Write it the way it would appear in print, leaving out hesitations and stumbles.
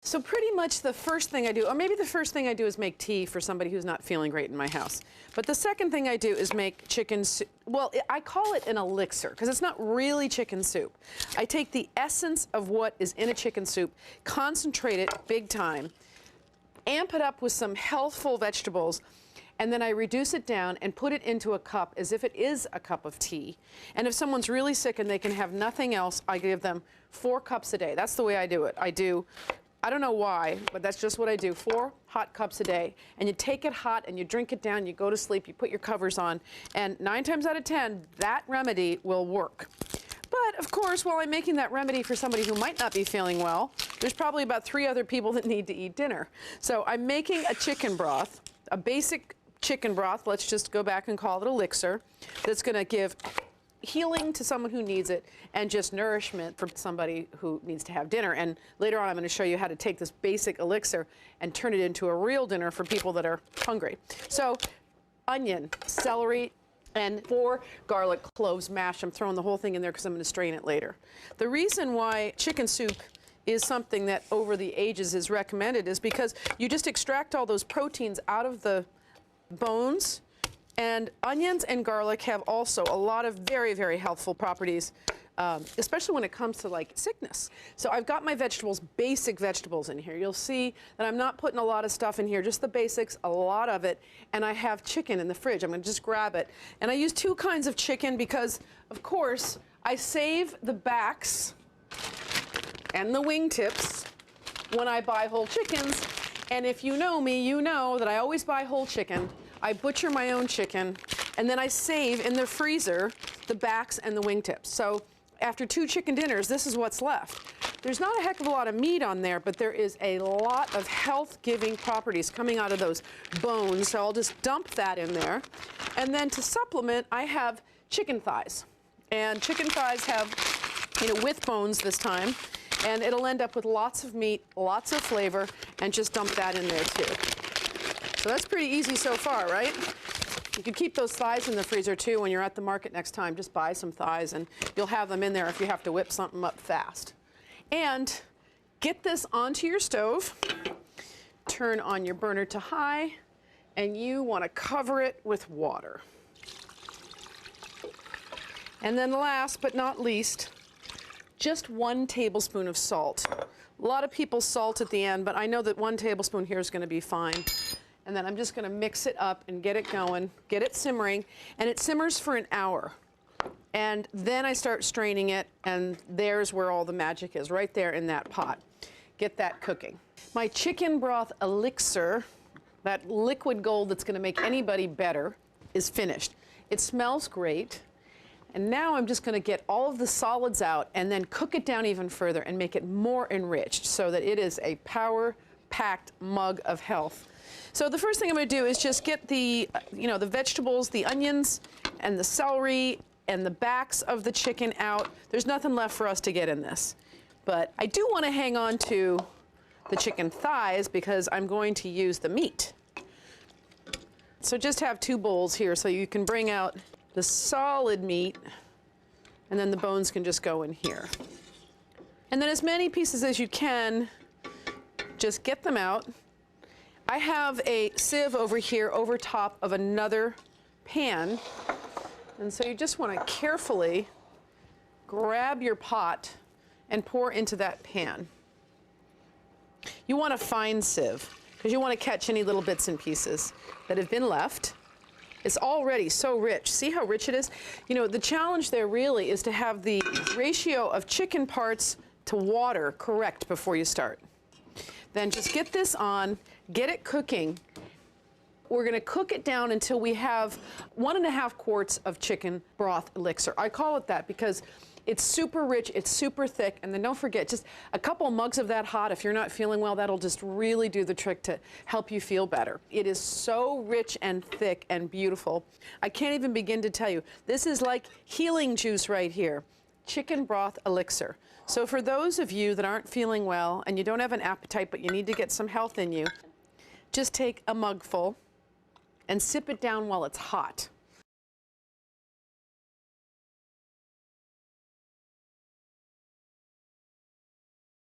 So pretty much the first thing I do, or maybe the first thing I do is make tea for somebody who's not feeling great in my house. But the second thing I do is make chicken soup. Well, I call it an elixir because it's not really chicken soup. I take the essence of what is in a chicken soup, concentrate it big time, amp it up with some healthful vegetables, and then I reduce it down and put it into a cup as if it is a cup of tea. And if someone's really sick and they can have nothing else, I give them 4 cups a day. That's the way I do it. I don't know why, but that's just what I do. 4 hot cups a day. And you take it hot and you drink it down, you go to sleep, you put your covers on, and 9 times out of 10, that remedy will work. But of course, while I'm making that remedy for somebody who might not be feeling well, there's probably about 3 other people that need to eat dinner. So I'm making a chicken broth, a basic chicken broth, let's just go back and call it elixir, that's gonna give healing to someone who needs it and just nourishment for somebody who needs to have dinner. And later on I'm going to show you how to take this basic elixir and turn it into a real dinner for people that are hungry. So onion, celery, and 4 garlic cloves mashed. I'm throwing the whole thing in there because I'm going to strain it later. The reason why chicken soup is something that over the ages is recommended is because you just extract all those proteins out of the bones. And onions and garlic have also a lot of very, very healthful properties, especially when it comes to like sickness. So I've got my vegetables, basic vegetables in here. You'll see that I'm not putting a lot of stuff in here, just the basics, a lot of it. And I have chicken in the fridge. I'm going to just grab it. And I use 2 kinds of chicken because, of course, I save the backs and the wingtips when I buy whole chickens. And if you know me, you know that I always buy whole chicken. I butcher my own chicken, and then I save in the freezer the backs and the wingtips. So after 2 chicken dinners, this is what's left. There's not a heck of a lot of meat on there, but there is a lot of health-giving properties coming out of those bones, so I'll just dump that in there. And then to supplement, I have chicken thighs. And chicken thighs have, with bones this time, and it'll end up with lots of meat, lots of flavor, and just dump that in there too. So that's pretty easy so far, right? You can keep those thighs in the freezer too when you're at the market next time. Just buy some thighs and you'll have them in there if you have to whip something up fast. And get this onto your stove, turn on your burner to high, and you want to cover it with water. And then last but not least, just 1 tablespoon of salt. A lot of people salt at the end, but I know that 1 tablespoon here is going to be fine. And then I'm just going to mix it up and get it going, get it simmering, and it simmers for an hour. And then I start straining it, and there's where all the magic is, right there in that pot. Get that cooking. My chicken broth elixir, that liquid gold that's going to make anybody better, is finished. It smells great. And now I'm just going to get all of the solids out and then cook it down even further and make it more enriched so that it is a power-packed mug of health. So the first thing I'm going to do is just get the, the vegetables, the onions and the celery and the backs of the chicken out. There's nothing left for us to get in this. But I do want to hang on to the chicken thighs because I'm going to use the meat. So just have 2 bowls here so you can bring out the solid meat, and then the bones can just go in here. And then as many pieces as you can, just get them out. I have a sieve over here over top of another pan, and so you just want to carefully grab your pot and pour into that pan. You want a fine sieve because you want to catch any little bits and pieces that have been left. It's already so rich. See how rich it is? The challenge there really is to have the ratio of chicken parts to water correct before you start. Then just get this on, get it cooking. We're going to cook it down until we have 1.5 quarts of chicken broth elixir. I call it that because it's super rich, it's super thick, and then don't forget, just a couple mugs of that hot, if you're not feeling well, that'll just really do the trick to help you feel better. It is so rich and thick and beautiful. I can't even begin to tell you. This is like healing juice right here. Chicken broth elixir. So for those of you that aren't feeling well and you don't have an appetite but you need to get some health in you, just take a mugful and sip it down while it's hot.